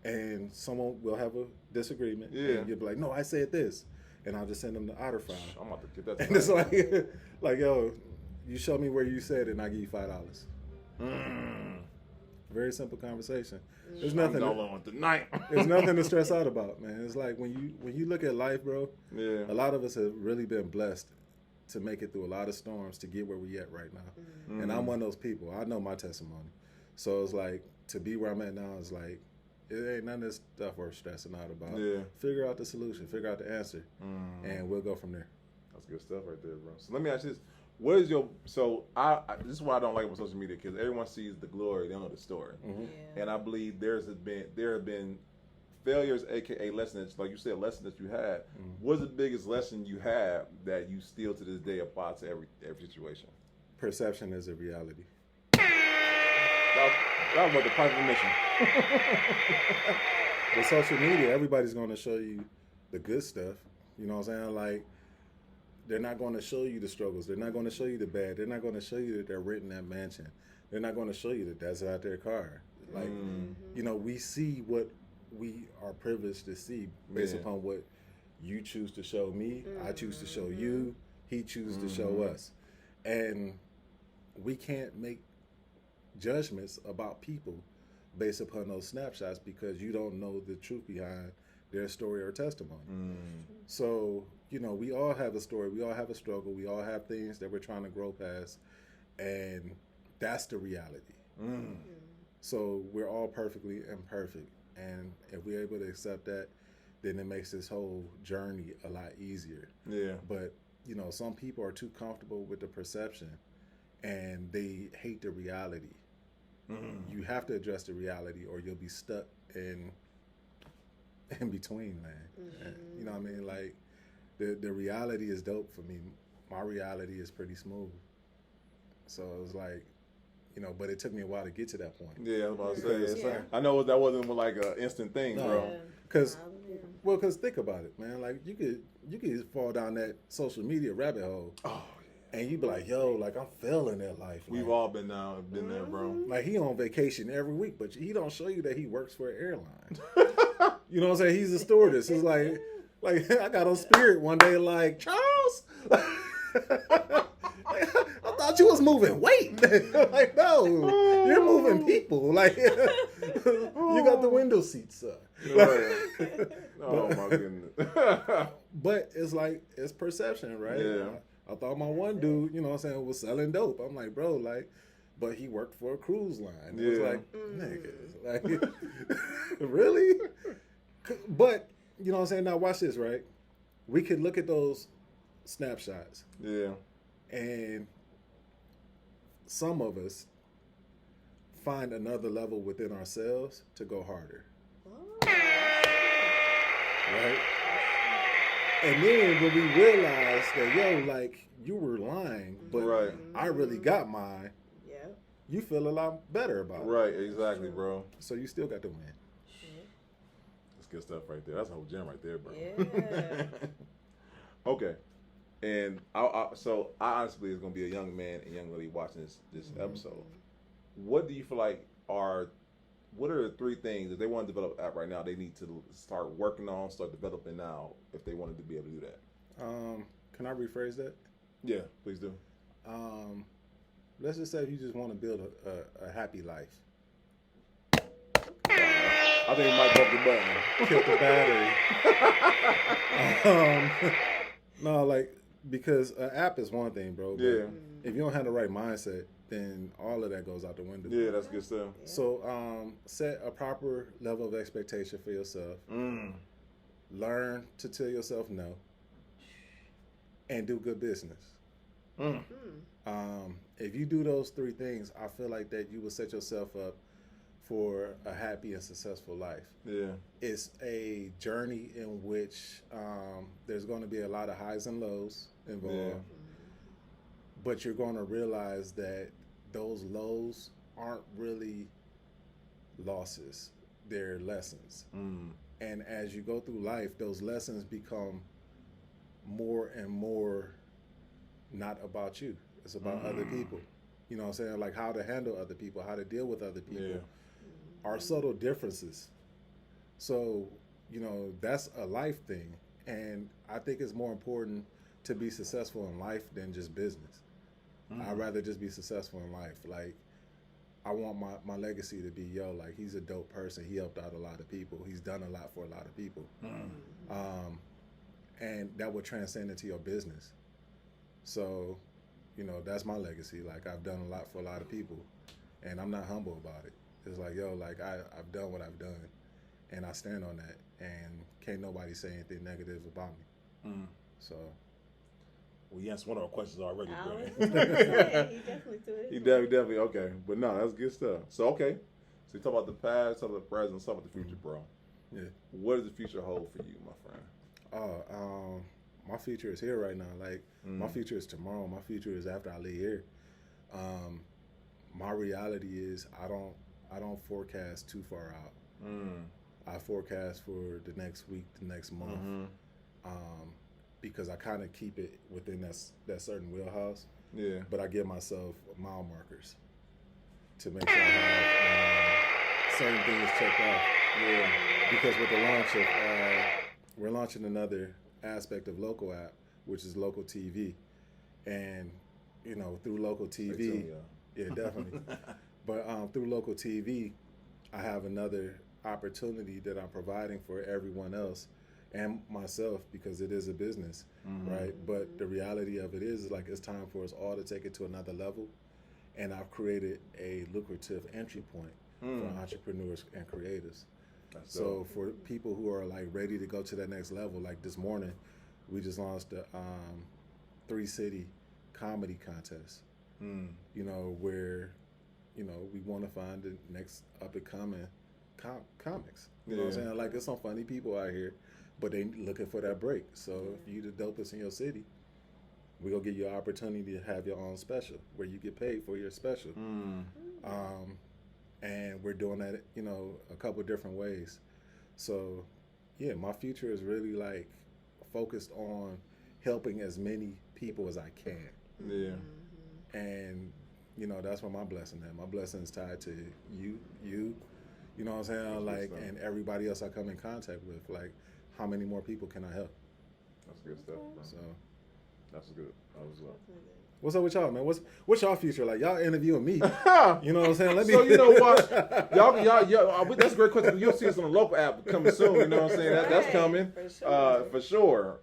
And someone will have a disagreement. Yeah. And you'll be like, no, I said this. And I'll just send them the Otter file. I'm about to get that. And it's like, yo, you show me where you said it and I give you $5. Very simple conversation. There's nothing. Tonight. There's nothing to stress out about, man. It's like when you look at life, bro. Yeah. A lot of us have really been blessed to make it through a lot of storms to get where we at right now. And I'm one of those people. I know my testimony. So it's like to be where I'm at now is like it ain't none of this stuff worth stressing out about. Yeah. Figure out the solution. Figure out the answer, and we'll go from there. That's good stuff right there, bro. So let me ask you this: what is your this is why I don't like it with social media, because everyone sees the glory, they don't know the story. Yeah. And I believe there have been failures, aka lessons, like you said, lessons that you had. What's the biggest lesson you have that you still to this day apply to every situation? Perception is a reality. That was like the private mission. With social media, everybody's going to show you the good stuff. You know what I'm saying? Like, they're not going to show you the struggles. They're not going to show you the bad. They're not going to show you that they're renting that mansion. They're not going to show you that that's out their car. Like, you know, we see what we are privileged to see based upon what you choose to show me. I choose to show you. He chooses to show us. And we can't make judgments about people based upon those snapshots because you don't know the truth behind their story or testimony. So, you know, we all have a story, we all have a struggle, we all have things that we're trying to grow past, and that's the reality. So we're all perfectly imperfect, and if we're able to accept that, then it makes this whole journey a lot easier. Yeah. But, you know, some people are too comfortable with the perception and they hate the reality. You have to address the reality or you'll be stuck in between, man. And, you know what I mean? Like, the reality is dope for me. My reality is pretty smooth. So it was like, you know, but it took me a while to get to that point. Yeah, I was about to say. I know that wasn't like an instant thing, bro. Because think about it, man. Like, you could fall down that social media rabbit hole. Oh, and you be like, yo, like, I'm failing that life. We've like, all been there, bro. Like, he on vacation every week, but he don't show you that he works for an airline. You know what I'm saying? He's a stewardess. It's like I got on Spirit one day, like, Charles, I thought you was moving weight. Like, no, you're moving people. Like, you got the window seats up. Oh, my goodness. But it's like, it's perception, right? Yeah. I thought my one dude, you know what I'm saying, was selling dope. I'm like, bro, like, but he worked for a cruise line. It was like, nigga, like, really? But, you know what I'm saying, now watch this, right? We could look at those snapshots. Yeah. And some of us find another level within ourselves to go harder. Right? And then when we realize that, yo, like, you were lying, but I really got mine, you feel a lot better about it. Right, exactly, bro. So you still got to win. That's good stuff right there. That's a whole gem right there, bro. Yeah. Okay. And I honestly is going to be a young man and young lady watching this episode. What do you feel like what are the three things that they want to develop app right now they need to start working on, start developing now if they wanted to be able to do that? Can I rephrase that? Yeah, please do. Let's just say if you just want to build a happy life. I I think he might bump the button. Killed the battery. No, like, because an app is one thing, bro. But Yeah. if you don't have the right mindset, then all of that goes out the window. Yeah, that's good stuff. So set a proper level of expectation for yourself. Learn to tell yourself no. And do good business. If you do those three things, I feel like that you will set yourself up for a happy and successful life. Yeah. It's a journey in which there's going to be a lot of highs and lows involved. But you're going to realize that those lows aren't really losses. They're lessons. And as you go through life, those lessons become more and more not about you. It's about other people. You know what I'm saying? Like how to handle other people, how to deal with other people. Our subtle differences. So, you know, that's a life thing. And I think it's more important to be successful in life than just business. I'd rather just be successful in life. Like, I want my legacy to be, like, he's a dope person. He helped out a lot of people. He's done a lot for a lot of people. And that would transcend into your business. So, you know, that's my legacy. Like, I've done a lot for a lot of people, and I'm not humble about it. It's like, like, I've done what I've done, and I stand on that, and can't nobody say anything negative about me. So. Well, you answered one of our questions already, I bro. was just gonna say, he definitely took it. He definitely, okay. But no, that's good stuff. So, okay. So you talk about the past, talk about the present, talk about the future, bro. Yeah. What does the future hold for you, my friend? My future is here right now. Like, my future is tomorrow. My future is after I leave here. My reality is I don't forecast too far out. I forecast for the next week, the next month, because I kind of keep it within that certain wheelhouse. Yeah. But I give myself mile markers to make sure I have certain things checked off. Yeah. Because with the launch of, we're launching another aspect of LOKUL app, which is local TV, and you know, through local TV, yeah, definitely. But through local TV, I have another opportunity that I'm providing for everyone else and myself, because it is a business, right? But the reality of it is like it's time for us all to take it to another level, and I've created a lucrative entry point for entrepreneurs and creatives. So for people who are like ready to go to that next level, like this morning, we just launched a 3-city comedy contest. You know, where, you know, we want to find the next up and coming comics. You know what I'm saying? Like, there's some funny people out here, but they looking for that break. So if you the dopest in your city, we're gonna give you an opportunity to have your own special where you get paid for your special. And we're doing that, you know, a couple different ways. So, yeah, my future is really like focused on helping as many people as I can. Yeah. And, you know, that's where my blessing is. My blessing is tied to you know what I'm saying? Like, and everybody else I come in contact with. Like, how many more people can I help? That's good stuff, bro. So, that's good. That was what's up with y'all, man? What's y'all future like? Y'all interviewing me. You know what I'm saying? So you know what? y'all, that's a great question. You'll see us on the local app coming soon. You know what I'm saying? That's coming for sure.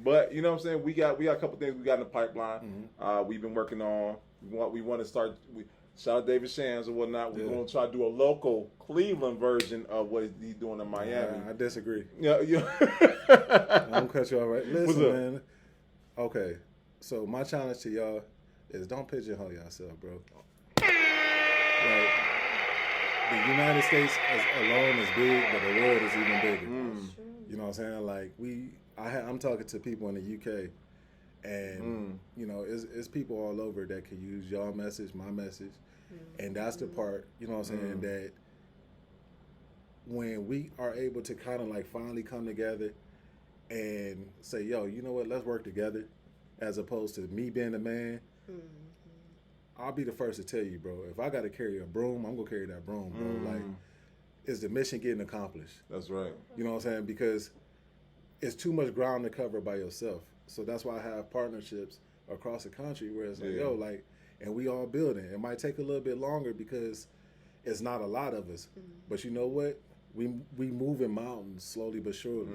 But you know what I'm saying? We got a couple things we got in the pipeline. We've been working on. We want to start. Shout out David Shams or whatnot. We're going to try to do a local Cleveland version of what he's doing in Miami. I disagree. Yeah. I'm gonna cut you off right. Listen, What's up? man. Okay, so my challenge to y'all is don't pigeonhole yourself, bro. Like, the United States alone is big, but the world is even bigger. You know what I'm saying? Like, I'm talking to people in the UK, and you know, it's people all over that can use your message, my message, and that's the part, you know what I'm saying, that when we are able to kind of like finally come together and say, yo, you know what, let's work together, as opposed to me being the man. I'll be the first to tell you, bro, if I got to carry a broom, I'm gonna carry that broom, bro. Like, is the mission getting accomplished? That's right. You know what I'm saying? Because it's too much ground to cover by yourself. So that's why I have partnerships across the country where it's like, yo, like, and we all building. It might take a little bit longer because it's not a lot of us. But you know what? we moving mountains slowly but surely,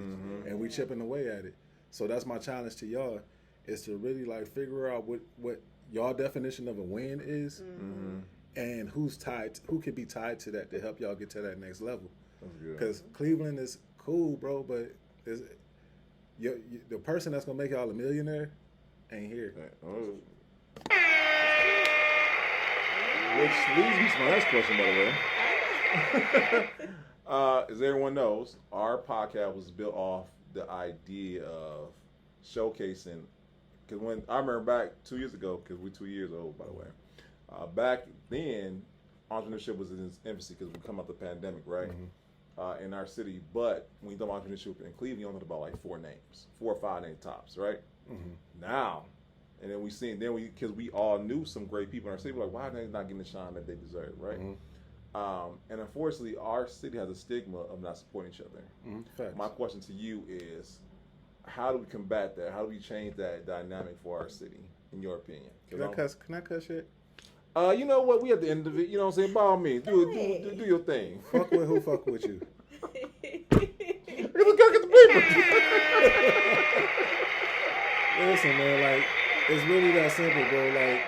and we chipping away at it. So that's my challenge to y'all, is to really like figure out what y'all definition of a win is, and who can be tied to that to help y'all get to that next level. Because Cleveland is cool, bro, but the person that's gonna make y'all a millionaire ain't here. Which leads me to my next question, by the way. As everyone knows, our podcast was built off the idea of showcasing. Because when I remember back 2 years ago, because we're 2 years old, by the way. Back then, entrepreneurship was in its infancy because we come out the pandemic, right? In our city. But when you talk about entrepreneurship in Cleveland, you only talk about like 4 or 5 names tops, right? Now, and then because we all knew some great people in our city, we're like, why are they not getting the shine that they deserve, right? And unfortunately, our city has a stigma of not supporting each other. My question to you is, how do we combat that? How do we change that dynamic for our city, in your opinion? Can I cuss shit? You know what? We at the end of it. You know what I'm saying? By all means, do your thing. Fuck with who? Fuck with you. Let's go get the bleepers. Listen, man. Like, it's really that simple, bro. Like,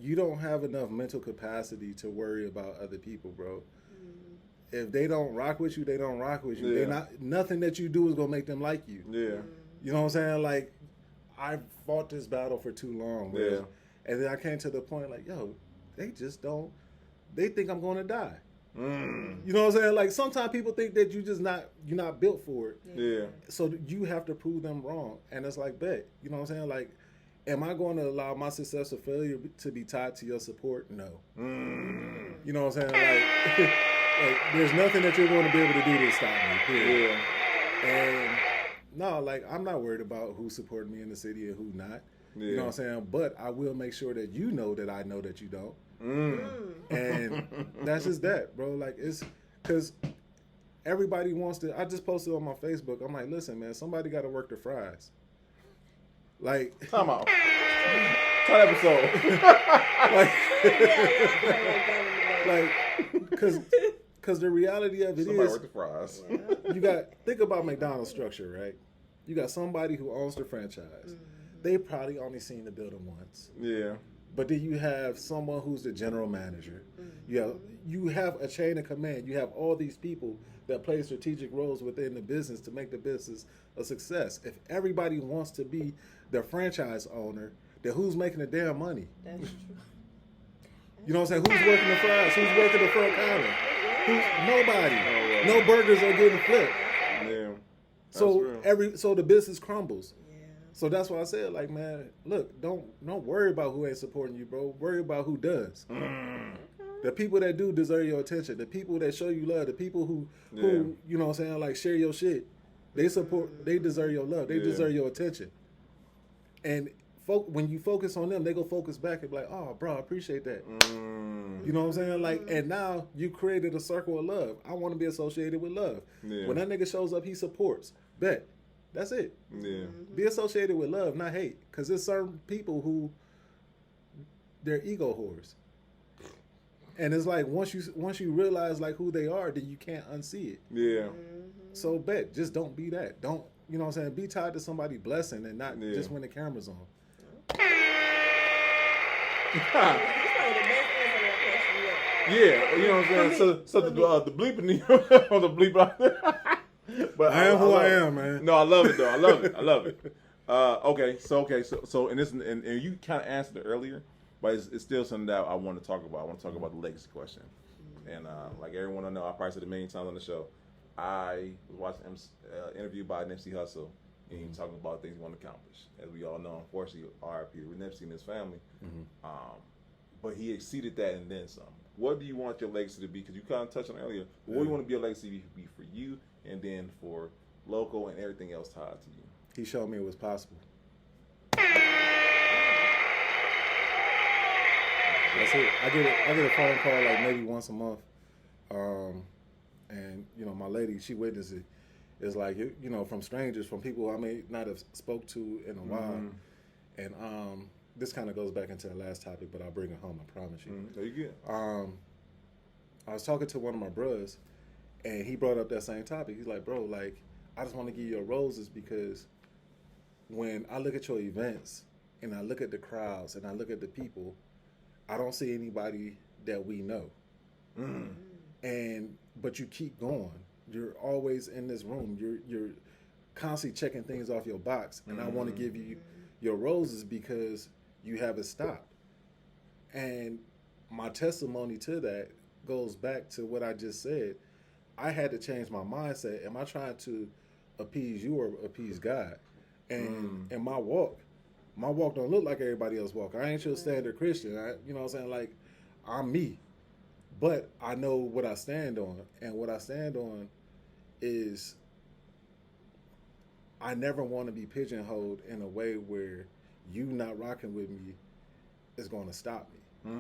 you don't have enough mental capacity to worry about other people, bro. If they don't rock with you, they don't rock with you. Yeah. Nothing that you do is gonna make them like you. Yeah. You know what I'm saying? Like, I fought this battle for too long, bro. Yeah. And then I came to the point like, yo, they just don't. They think I'm gonna die. You know what I'm saying? Like, sometimes people think that you're not built for it. Yeah. So you have to prove them wrong. And it's like, bet. You know what I'm saying? Like, am I going to allow my success or failure to be tied to your support? No. You know what I'm saying? Like, like, there's nothing that you're going to be able to do to stop me. Period. Yeah. And no, like, I'm not worried about who's supporting me in the city and who not. You know what I'm saying? But I will make sure that you know that I know that you don't. And that's just that, bro. Like, it's because everybody wants to. I just posted on my Facebook. I'm like, listen, man, somebody got to work the fries. Like, Time out. Time episode. because the reality of it Somebody is, work the fries. you think about McDonald's structure, right? You got somebody who owns the franchise. They probably only seen the building once. Yeah. But then you have someone who's the general manager. You have a chain of command. You have all these people that play strategic roles within the business to make the business a success. If everybody wants to be the franchise owner, then who's making the damn money? That's true. You know what I'm saying? Who's working the fries? Who's working the front counter? Nobody. No burgers are getting flipped. Yeah. So the business crumbles. So that's why I said, like, man, look, don't worry about who ain't supporting you, bro. Worry about who does. The people that do deserve your attention. The people that show you love. The people who you know what I'm saying, like, share your shit. They deserve your love. They deserve your attention. And when you focus on them, they go focus back and be like, oh, bro, I appreciate that. You know what I'm saying? Like, and now you created a circle of love. I want to be associated with love. When that nigga shows up, he supports. Bet. That's it. Yeah. Be associated with love, not hate. Because there's certain people who, they're ego whores. And it's like, once you realize, like, who they are, then you can't unsee it. Yeah. So bet, just don't be that. Don't, you know what I'm saying? Be tied to somebody's blessing and not just when the camera's on. Yeah, you know what I'm saying? So the bleeping on the bleep out there. But I am who I am, man. No, I love it though. I love it. So and you kind of answered it earlier, but it's still something that I want to talk about. I want to talk about the legacy question. And like everyone I know, I probably said it a million times on the show. I was watching an interview by Nipsey Hussle, and he was talking about things he wanted to accomplish. As we all know, unfortunately, R.I.P. with Nipsey and his family. But he exceeded that and then some. What do you want your legacy to be? Because you kind of touched on it earlier. What do you want to be a legacy to be for you, and then for LOKUL and everything else tied to you? He showed me it was possible. That's it. I get a phone call like maybe once a month, and you know, my lady, she witnessed it. It's like, you know, from strangers, from people I may not have spoke to in a while, and this kind of goes back into the last topic, but I'll bring it home. I promise you. There you go. I was talking to one of my bros, and he brought up that same topic. He's like, bro, like, I just want to give you your roses because when I look at your events and I look at the crowds and I look at the people, I don't see anybody that we know. But you keep going. You're always in this room. You're constantly checking things off your box, and I want to give you your roses because you haven't stopped. And my testimony to that goes back to what I just said. I had to change my mindset. Am I trying to appease you or appease God? And in my walk don't look like everybody else walk. I ain't your standard Christian. You know what I'm saying? Like, I'm me. But I know what I stand on. And what I stand on is I never want to be pigeonholed in a way where you not rocking with me is going to stop me.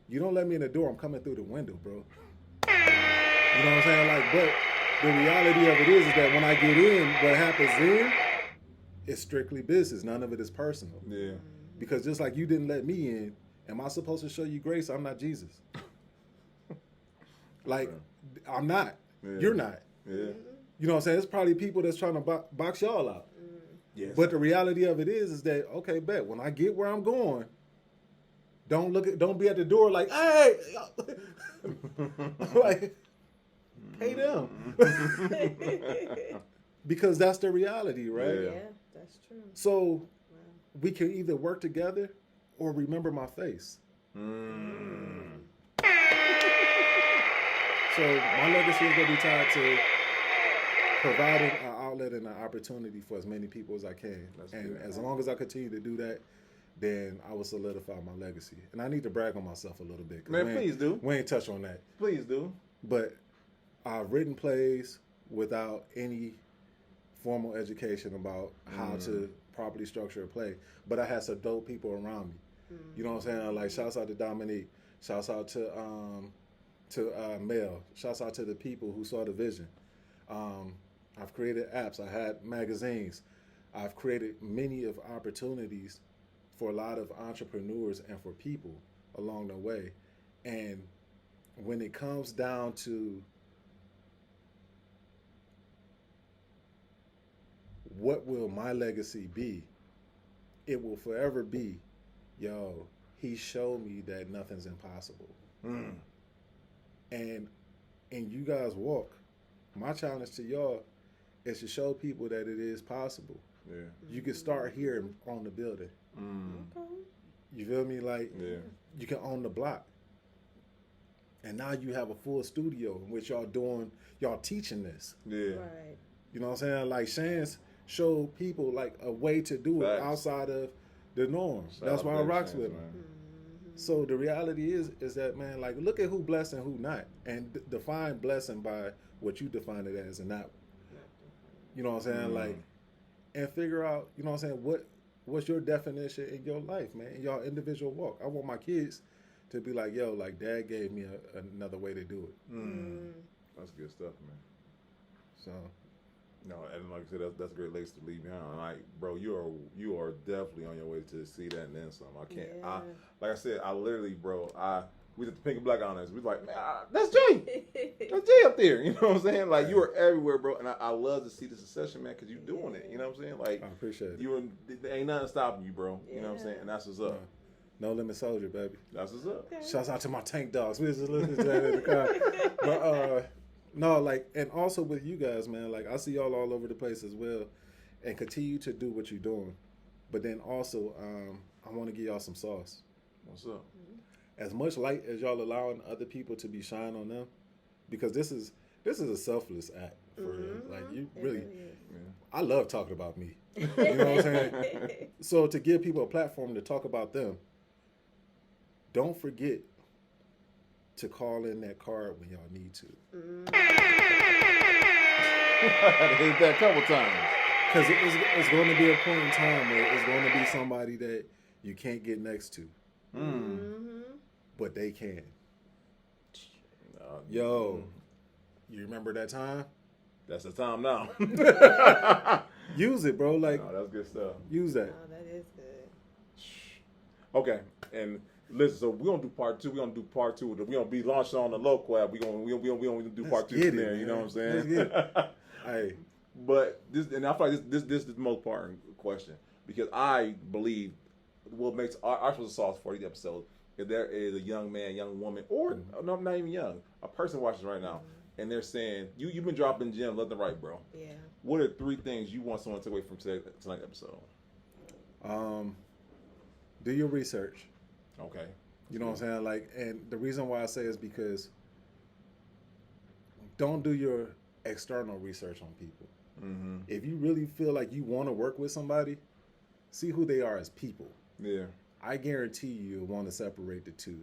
You don't let me in the door, I'm coming through the window, bro. You know what I'm saying? Like, but the reality of it is that when I get in, what happens then is strictly business. None of it is personal. Yeah. Because just like you didn't let me in, am I supposed to show you grace? I'm not Jesus. Like, I'm not. Yeah. You're not. Yeah. You know what I'm saying? It's probably people that's trying to box y'all out. Yes. But the reality of it is that, okay, bet, when I get where I'm going, don't be at the door like, hey, like, pay them. Because that's the reality, right? Yeah. Yeah, that's true. So Wow. we can either work together or remember my face. So my legacy is going to be tied to providing an outlet and an opportunity for as many people as I can. And as long as I continue to do that, then I will solidify my legacy. And I need to brag on myself a little bit. 'Cause Man, please do. We ain't touch on that. Please do. But I've written plays without any formal education about how to properly structure a play. But I had some dope people around me. You know what I'm saying? Like, shouts out to Dominique. Shouts out to Mel. Shouts out to the people who saw the vision. I've created apps. I had magazines. I've created many of opportunities for a lot of entrepreneurs and for people along the way. And when it comes down to what will my legacy be, it will forever be, yo, he showed me that nothing's impossible. And you guys walk, my challenge to y'all is to show people that it is possible. Yeah. You can start here on the building. Okay. You feel me? Like, Yeah. you can own the block. And now you have a full studio in which y'all teaching this. Yeah. Right. You know what I'm saying? Like, Shan's showed people like a way to do it Facts. outside of the norm. Shout That's out why I to rocks Shans, with him. man. So the reality is that, man, like, look at who blessed and who not, and define blessing by what you define it as, and not, you know what I'm saying, like, and figure out, you know what I'm saying, what's your definition in your life, man, in your individual walk. I want my kids to be like, yo, like, Dad gave me another way to do it. That's good stuff, man. So No, and like I said, that's a great legacy to leave behind. Like, bro, you are definitely on your way to see that and then some. I can't. Yeah. Like I said, I literally, bro, we did the Pink and Black Honors. We was like, man, that's Jay. That's Jay up there. You know what I'm saying? Like, you are everywhere, bro. And I love to see the succession, man, because you doing it. You know what I'm saying? Like, I appreciate it. there ain't nothing stopping you, bro. You know what I'm saying? And that's what's up. No limit soldier, baby. That's what's up. Shouts out to my tank dogs. We was just listening to that in the car. But no, like, and also with you guys, man, like, I see y'all all over the place as well, and continue to do what you're doing. But then also, I want to give y'all some sauce. What's up? As much light as y'all allowing other people to be shine on them, because this is a selfless act for real. Like, you really, I love talking about me. You know what I'm saying? So to give people a platform to talk about them, don't forget to call in that card when y'all need to. I hate that a couple times. Because it's going to be a point in time where it's going to be somebody that you can't get next to. But they can. Yo, you remember that time? That's the time now. Use it, bro. Like, No, that's good stuff. use that. Oh, that is good. Okay, and Listen, so we're gonna do part 2. We're gonna do part 2. We're gonna be launched on the LOKUL app. We're gonna do part 2 from there. You know what I'm saying? Let's get it. Hey. But this, and I feel like this is the most important question, because I believe what makes our special sauce for these episodes, if there is a young man, young woman, or no, not even young, a person watching right now, and they're saying, you've been dropping gems left and right, bro. Yeah. What are 3 things you want someone to take away from tonight's episode? Do your research. Okay. You know what I'm saying? Like, and the reason why I say is because don't do your external research on people. Mm-hmm. If you really feel like you want to work with somebody, see who they are as people. Yeah. I guarantee you'll want to separate the two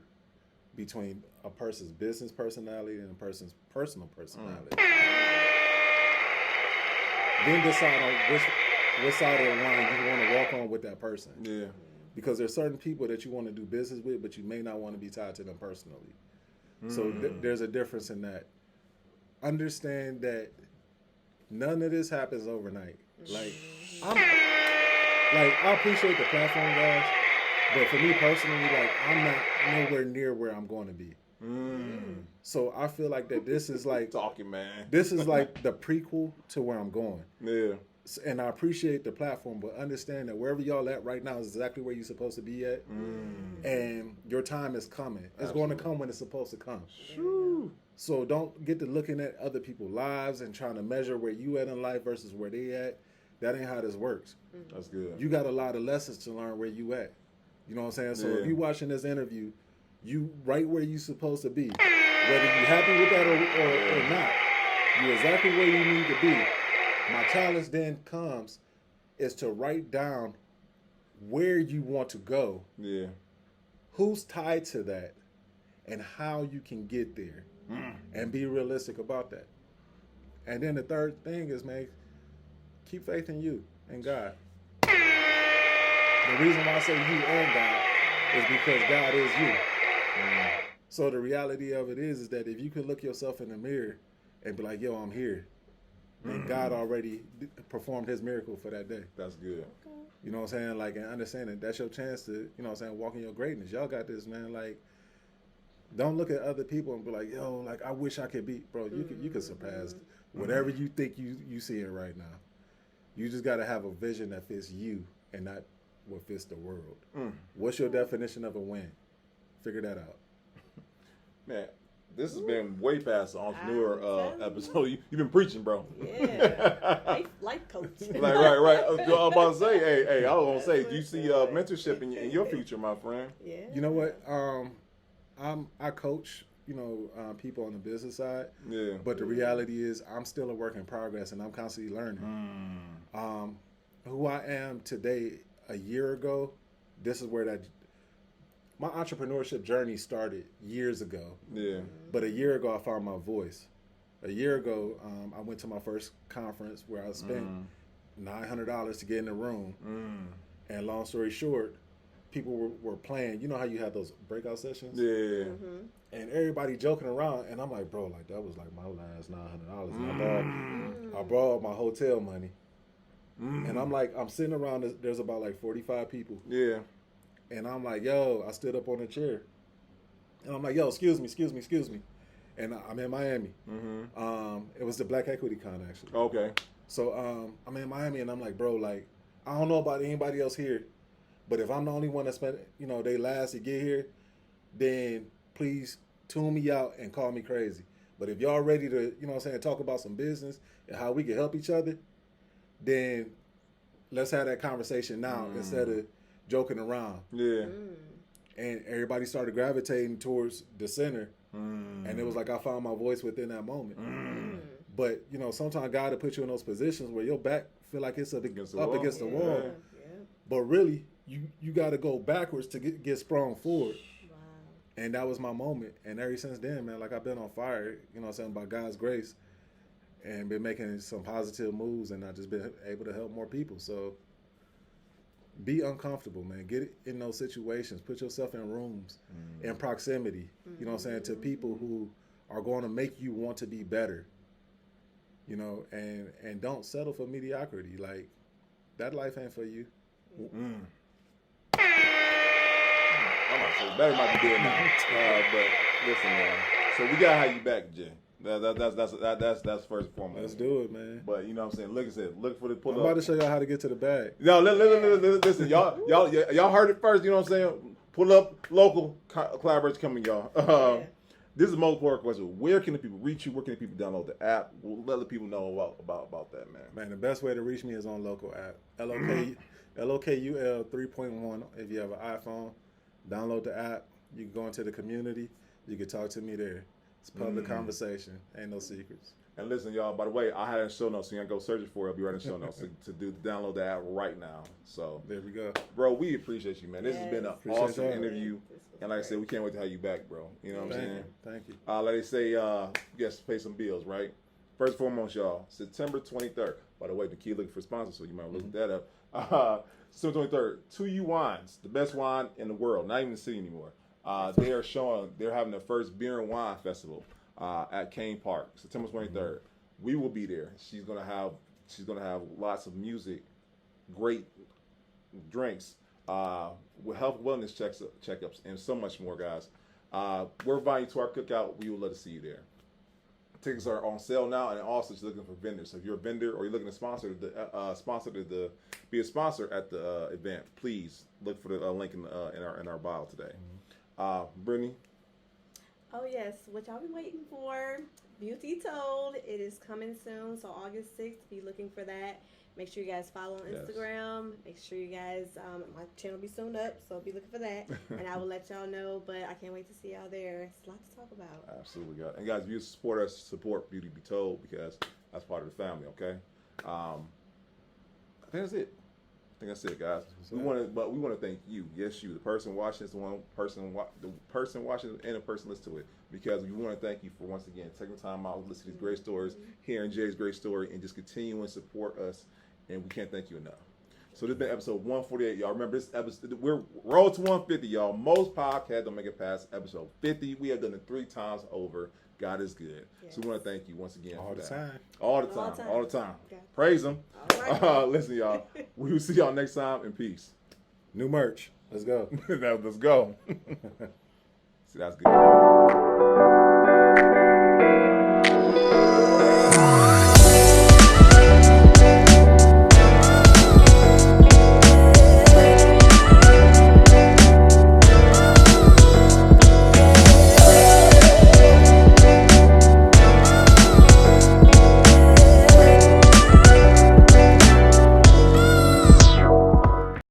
between a person's business personality and a person's personal personality. Then decide on which side of the line you want to walk on with that person. Yeah. Because there's certain people that you want to do business with, but you may not want to be tied to them personally. So there's a difference in that. Understand that none of this happens overnight. I appreciate the platform, guys, but for me personally, like, I'm not nowhere near where I'm going to be. So I feel like that this is like talking, man. This is like the prequel to where I'm going. Yeah. And I appreciate the platform, but understand that wherever y'all at right now is exactly where you're supposed to be at. And your time is coming. It's going to come when it's supposed to come. So don't get to looking at other people's lives and trying to measure where you at in life versus where they at. That ain't how this works. That's good. You got a lot of lessons to learn where you at. You know what I'm saying? So if you watching this interview, you right where you supposed to be. Whether you happy with that or not, you're exactly where you need to be. My challenge then comes is to write down where you want to go. Yeah. Who's tied to that and how you can get there. And be realistic about that. And then the third thing is, man, keep faith in you and God. The reason why I say you and God is because God is you. So the reality of it is that if you can look yourself in the mirror and be like, yo, I'm here, then God already performed his miracle for that day. That's good. You know what I'm saying? Like, and understanding that's your chance to, you know what I'm saying, walk in your greatness. Y'all got this, man. Like, don't look at other people and be like, yo, like, I wish I could be. Bro, you could surpass whatever you think you see it right now. You just got to have a vision that fits you and not what fits the world. What's your definition of a win? Figure that out. Man, this has been way past the entrepreneur episode. You've been preaching, bro. Yeah. Life coach. Like, right. I was about to say, hey, I was going to say, do you see mentorship in your future, my friend? Yeah. You know what? I coach, people on the business side. Yeah. But the reality is I'm still a work in progress and I'm constantly learning. Who I am today, a year ago, this is where my entrepreneurship journey started years ago. Yeah. But a year ago, I found my voice. A year ago, I went to my first conference where I spent $900 to get in the room. And long story short, people were playing. You know how you have those breakout sessions? Yeah. And everybody joking around. And I'm like, bro, like that was like my last $900. And I borrowed my hotel money. And I'm like, I'm sitting around, there's about like 45 people. Yeah. And I'm like, yo, I stood up on a chair. And I'm like, yo, excuse me. And I'm in Miami. It was the Black Equity Con, actually. Okay. So I'm in Miami, and I'm like, bro, like, I don't know about anybody else here, but if I'm the only one that spent, they last to get here, then please tune me out and call me crazy. But if y'all ready to, talk about some business and how we can help each other, then let's have that conversation now instead of joking around. Yeah. And everybody started gravitating towards the center. And it was like I found my voice within that moment. But, sometimes God will put you in those positions where your back feel like it's up against the wall. Yeah. But really, you got to go backwards to get sprung forward. Wow. And that was my moment. And ever since then, man, like I've been on fire, by God's grace. And been making some positive moves, and I've just been able to help more people. So be uncomfortable, man. Get in those situations. Put yourself in rooms, in proximity, to people who are going to make you want to be better. And don't settle for mediocrity. Like, that life ain't for you. Better might be dead now. But listen, man. So we gotta have you back, Jay. That's first and foremost. Let's do it, man. But you know what I'm saying? Like I said, look for the pull I'm up. about to show y'all how to get to the bag. No, listen, y'all heard it first. You know what I'm saying? Pull up local collaboration coming, y'all. This is the most important question. Where can the people reach you? Where can the people download the app? We'll let the people know about that, man. Man, the best way to reach me is on LOKUL app. LOKUL 3.1. If you have an iPhone, download the app. You can go into the community. You can talk to me there. It's public conversation. Ain't no secrets. And listen, y'all, by the way, I had it in show notes, so you can go search it for it. It'll be right in show notes to download the app right now. So there we go. Bro, we appreciate you, man. This has been an awesome interview. And like I said, we can't wait to have you back, bro. You know what I'm saying? Thank you. Like they say, yes, pay some bills, right? First and foremost, y'all, September 23rd. By the way, the key looking for sponsors, so you might look that up. September 23rd, 2U Wines, the best wine in the world, not even the city anymore. They're having their first beer and wine festival at Kane Park, September 23rd. We will be there. She's gonna have lots of music, great drinks, with health wellness checkups, and so much more, guys. We're inviting you to our cookout. We would love to see you there. Tickets are on sale now, and also just looking for vendors. So if you're a vendor or you're looking to be a sponsor at the event, please look for the link in our bio today. Brittany. Oh yes, what y'all been waiting for? Beauty Told. It is coming soon, so August 6th. Be looking for that. Make sure you guys follow on Instagram. Make sure you guys, my channel will be soon up, so be looking for that. And I will let y'all know, but I can't wait to see y'all there. It's a lot to talk about. Absolutely, guys. And guys, if you support us, support Beauty Be Told, because that's part of the family, okay? I think that's it. Guys. We want to thank you. Yes, you, the person watching this, the person watching and the person listening to it, because we want to thank you for once again taking the time out to listen to these great stories, hearing Jay's great story, and just continuing to support us. And we can't thank you enough. So this has been episode 148, y'all. Remember this episode, we're roll to 150, y'all. Most podcasts don't make it past episode 50. We have done it 3 times over. God is good. Yes. So we want to thank you once again all for the that. time. All the time. Okay. Praise him. All right. Listen, y'all. We will see y'all next time, in peace. New merch. Let's go. Let's go. See, that's good.